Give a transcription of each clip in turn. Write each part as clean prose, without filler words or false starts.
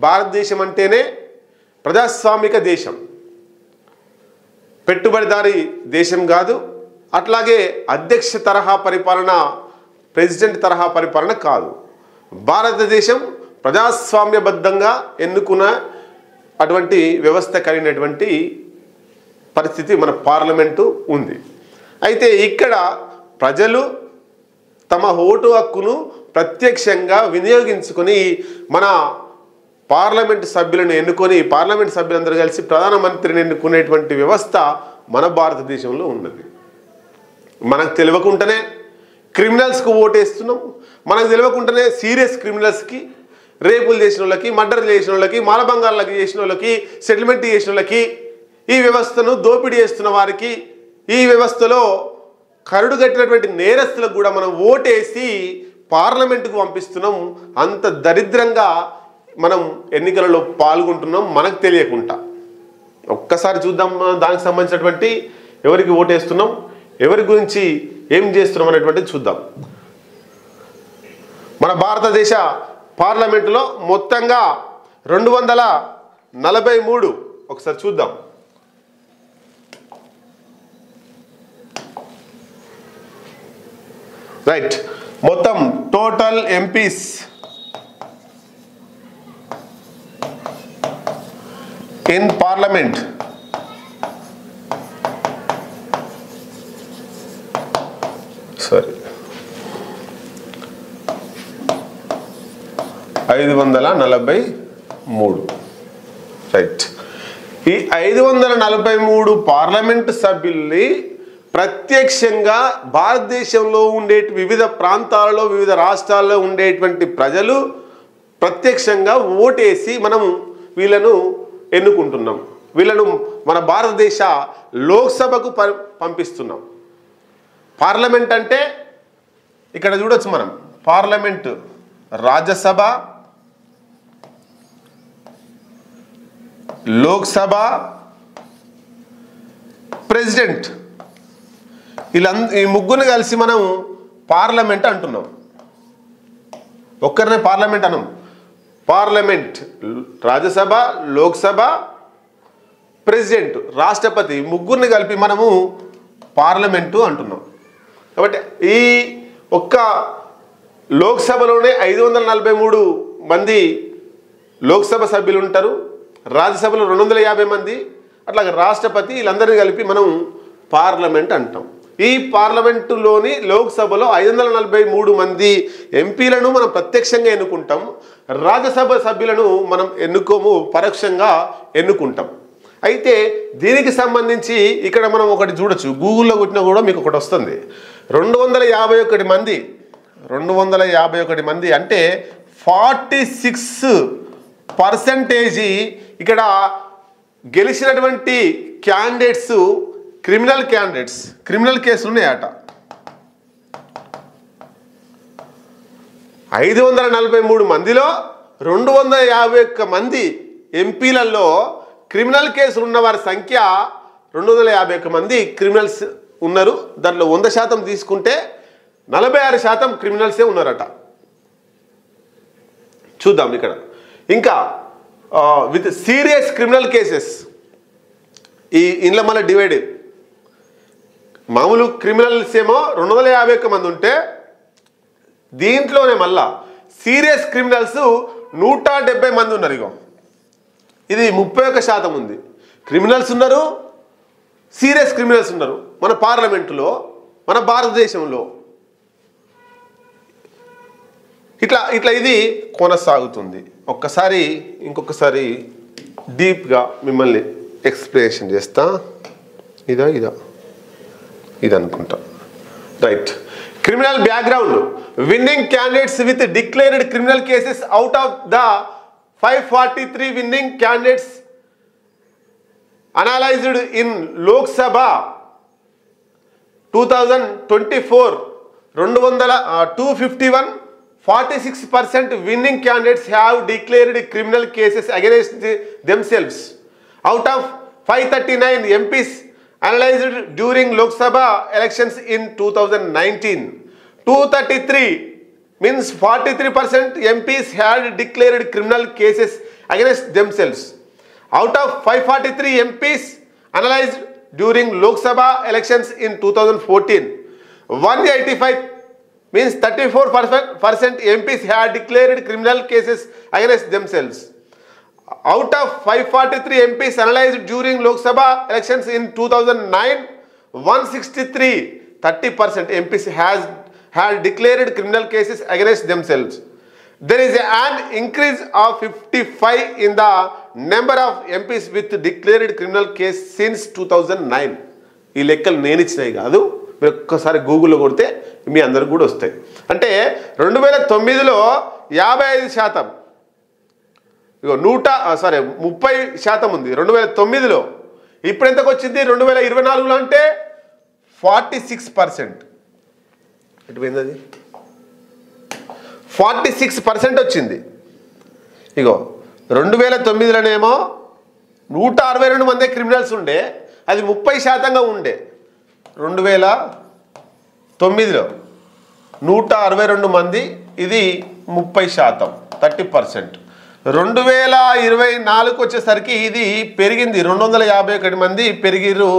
భారతదేశం అంటేనే ప్రజాస్వామిక దేశం, పెట్టుబడిదారీ దేశం కాదు. అట్లాగే అధ్యక్ష తరహా పరిపాలన, ప్రెసిడెంట్ తరహా పరిపాలన కాదు. భారతదేశం ప్రజాస్వామ్యబద్ధంగా ఎన్నుకున్న అటువంటి వ్యవస్థ కలిగినటువంటి పరిస్థితి మన పార్లమెంటు ఉంది. అయితే ఇక్కడ ప్రజలు తమ ఓటు హక్కును ప్రత్యక్షంగా వినియోగించుకొని మన పార్లమెంటు సభ్యులను ఎన్నుకొని పార్లమెంటు సభ్యులందరూ కలిసి ప్రధానమంత్రిని ఎన్నుకునేటువంటి వ్యవస్థ మన భారతదేశంలో ఉన్నది. మనకు తెలియకుండానే క్రిమినల్స్కు ఓటేస్తున్నాం. మనకు తెలియకుండానే సీరియస్ క్రిమినల్స్కి, రేపులు చేసిన వాళ్ళకి, మర్డర్ చేసిన వాళ్ళకి, మానభంగాలకు చేసిన వాళ్ళకి, సెటిల్మెంట్ చేసిన వాళ్ళకి, ఈ వ్యవస్థను దోపిడీ చేస్తున్న వారికి, ఈ వ్యవస్థలో కరుడు కట్టినటువంటి నేరస్తులకు కూడా మనం ఓటేసి పార్లమెంటుకు పంపిస్తున్నాం. అంత దరిద్రంగా మనం ఎన్నికలలో పాల్గొంటున్నాం మనకు తెలియకుండా. ఒక్కసారి చూద్దాం దానికి సంబంధించినటువంటి ఎవరికి ఓటేస్తున్నాం, ఎవరి గురించి ఏం చేస్తున్నాం అనేటువంటిది చూద్దాం. మన భారతదేశ పార్లమెంటులో మొత్తంగా 243 ఒకసారి చూద్దాం. రైట్, మొత్తం total MPs in parliament sorry 543. Right, ఈ 543 పార్లమెంటు సభ్యుల్ని ప్రత్యక్షంగా భారతదేశంలో ఉండే వివిధ ప్రాంతాలలో, వివిధ రాష్ట్రాల్లో ఉండేటువంటి ప్రజలు ప్రత్యక్షంగా ఓటేసి మనం వీళ్ళను ఎన్నుకుంటున్నాం. వీళ్ళను మన భారతదేశ లోక్సభకు పంపిస్తున్నాం. పార్లమెంట్ అంటే ఇక్కడ చూడొచ్చు మనం, పార్లమెంటు, రాజ్యసభ, లోక్సభ, ప్రెసిడెంట్, ఈ ముగ్గురిని కలిసి మనం పార్లమెంట్ అంటున్నాం. ఒక్కరినే పార్లమెంట్ అనం. పార్లమెంట్, రాజ్యసభ, లోక్సభ, ప్రెసిడెంట్, రాష్ట్రపతి ముగ్గురిని కలిపి మనము పార్లమెంటు అంటున్నాం. కాబట్టి ఈ ఒక్క లోక్సభలోనే 543 మంది లోక్సభ సభ్యులు ఉంటారు, రాజ్యసభలో 250 మంది, అట్లాగే రాష్ట్రపతి, వీళ్ళందరినీ కలిపి మనం పార్లమెంట్ అంటాం. ఈ పార్లమెంటులోని లోక్సభలో 543 మంది ఎంపీలను మనం ప్రత్యక్షంగా ఎన్నుకుంటాం. రాజ్యసభ సభ్యులను మనం ఎన్నుకోము, పరోక్షంగా ఎన్నుకుంటాం. అయితే దీనికి సంబంధించి ఇక్కడ మనం ఒకటి చూడొచ్చు, గూగుల్లో కొట్టినా కూడా మీకు ఒకటి వస్తుంది. 251 మంది, 251 మంది అంటే 46% ఇక్కడ గెలిచినటువంటి క్యాండిడేట్స్ క్రిమినల్ కేసులు ఉన్నాయట. 543 మందిలో 251 మంది ఎంపీలలో క్రిమినల్ కేసులు ఉన్న వారి సంఖ్య 251 మంది క్రిమినల్స్ ఉన్నారు. దాంట్లో 100% తీసుకుంటే 46% క్రిమినల్సే ఉన్నారట. చూద్దాం ఇక్కడ ఇంకా విత్ సీరియస్ క్రిమినల్ కేసెస్. ఈ ఇంట్లో మళ్ళీ డివైడ్, మామూలు క్రిమినల్స్ ఏమో 251 మంది ఉంటే దీంట్లోనే మళ్ళా సీరియస్ క్రిమినల్స్ 170 మంది ఉన్నారు. ఇగో ఇది 31% ఉంది. క్రిమినల్స్ ఉన్నారు, సీరియస్ క్రిమినల్స్ ఉన్నారు మన పార్లమెంటులో, మన భారతదేశంలో. ఇట్లా ఇది కొనసాగుతుంది. ఇంకొకసారి డీప్గా మిమ్మల్ని ఎక్స్ప్లెనేషన్ చేస్తా. ఇది అనుకుంటా. Right, criminal background. Winnowing candidates with declared criminal cases out of the 543 winnowing candidates analysed in Lok Sabha 2024 251 46% winning candidates have declared criminal cases against themselves. Out of 539 MPs analyzed during Lok Sabha elections in 2019, 233 means 43% MPs had declared criminal cases against themselves. Out of 543 MPs analyzed during Lok Sabha elections in 2014, 185 means 34% MPs had declared criminal cases against themselves. Out of 543 MPs analyzed during Lok Sabha elections in 2009, 163, 30% MPs had declared criminal cases against themselves. There is an increase of 55 in the number of MPs with declared criminal case since 2009. ఈ లెక్కలు నేను ఇచ్చినాయి కాదు, మీరు ఒక్కసారి గూగుల్లో కొడితే మీ అందరికి కూడా వస్తాయి. అంటే 2009లో 55%, ఇగో 30% ఉంది 2009లో. ఇప్పుడు ఎంతకు వచ్చింది 2024లో అంటే 46%. ఎటు పోయింది అది? 46% వచ్చింది. ఇగో 2009లోనేమో 162 మంది క్రిమినల్స్ ఉండే, అది 30%గా ఉండే. 2009లో 162 మంది, ఇది 30%, 30%. 2024కు వచ్చేసరికి ఇది పెరిగింది, 251 మంది పెరిగిర్రు,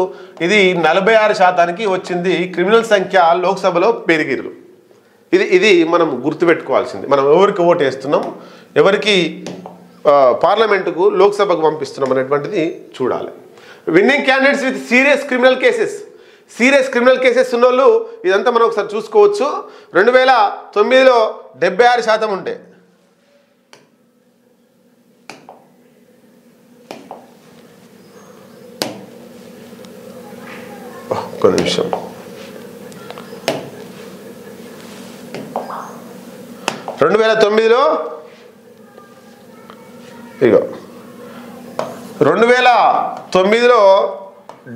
ఇది 46%కి వచ్చింది. క్రిమినల్ సంఖ్య లోక్సభలో పెరిగిర్రు. ఇది మనం గుర్తుపెట్టుకోవాల్సింది. మనం ఎవరికి ఓటు వేస్తున్నాం, ఎవరికి పార్లమెంటుకు లోక్సభకు పంపిస్తున్నాం అనేటువంటిది చూడాలి. Winnowing candidates with serious criminal cases ఉన్న వాళ్ళు ఇదంతా మనం ఒకసారి చూసుకోవచ్చు. 2009లో 76% ఉంటే, ఒక్క నిమిషం, 2009లో ఇగో 2009లో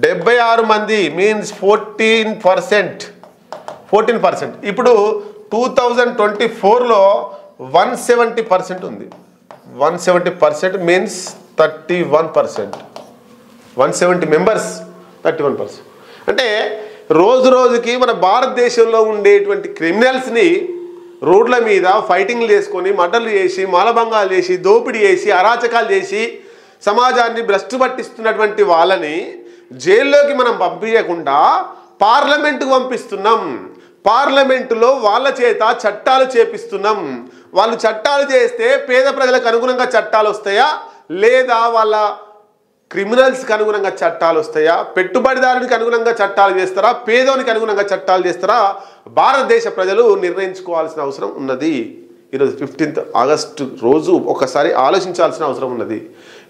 76 మంది మీన్స్ 14%. ఇప్పుడు 2024లో 170% ఉంది. 170% మీన్స్ 31%. 170 మెంబర్స్ 31%. అంటే రోజు రోజుకి మన భారతదేశంలో ఉండేటువంటి క్రిమినల్స్ని రోడ్ల మీద ఫైటింగ్లు చేసుకొని, మర్డర్లు చేసి, మానభంగాలు చేసి, దోపిడీ చేసి, అరాచకాలు చేసి సమాజాన్ని భ్రష్టు పట్టిస్తున్నటువంటి వాళ్ళని జైల్లోకి మనం పంపించకుండా పార్లమెంటుకు పంపిస్తున్నాం. పార్లమెంటులో వాళ్ళ చేత చట్టాలు చేపిస్తున్నాం. వాళ్ళు చట్టాలు చేస్తే పేద ప్రజలకు అనుగుణంగా చట్టాలు వస్తాయా, లేదా వాళ్ళ క్రిమినల్స్కి అనుగుణంగా చట్టాలు వస్తాయా, పెట్టుబడిదారునికి అనుగుణంగా చట్టాలు చేస్తారా, పేదోనికి అనుగుణంగా చట్టాలు చేస్తారా, భారతదేశ ప్రజలు నిర్ణయించుకోవాల్సిన అవసరం ఉన్నది. ఈరోజు 15th ఆగస్టు రోజు ఒకసారి ఆలోచించాల్సిన అవసరం ఉన్నది.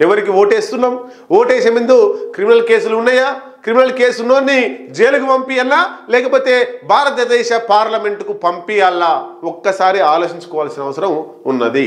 ఎవరికి ఓటేస్తున్నాం, ఓటేసే ముందు క్రిమినల్ కేసులు ఉన్నాయా, క్రిమినల్ కేసు ఉన్నోన్ని జైలుకు పంపియాలా, లేకపోతే భారతదేశ పార్లమెంటుకు పంపియాలా, ఒక్కసారి ఆలోచించుకోవాల్సిన అవసరం ఉన్నది.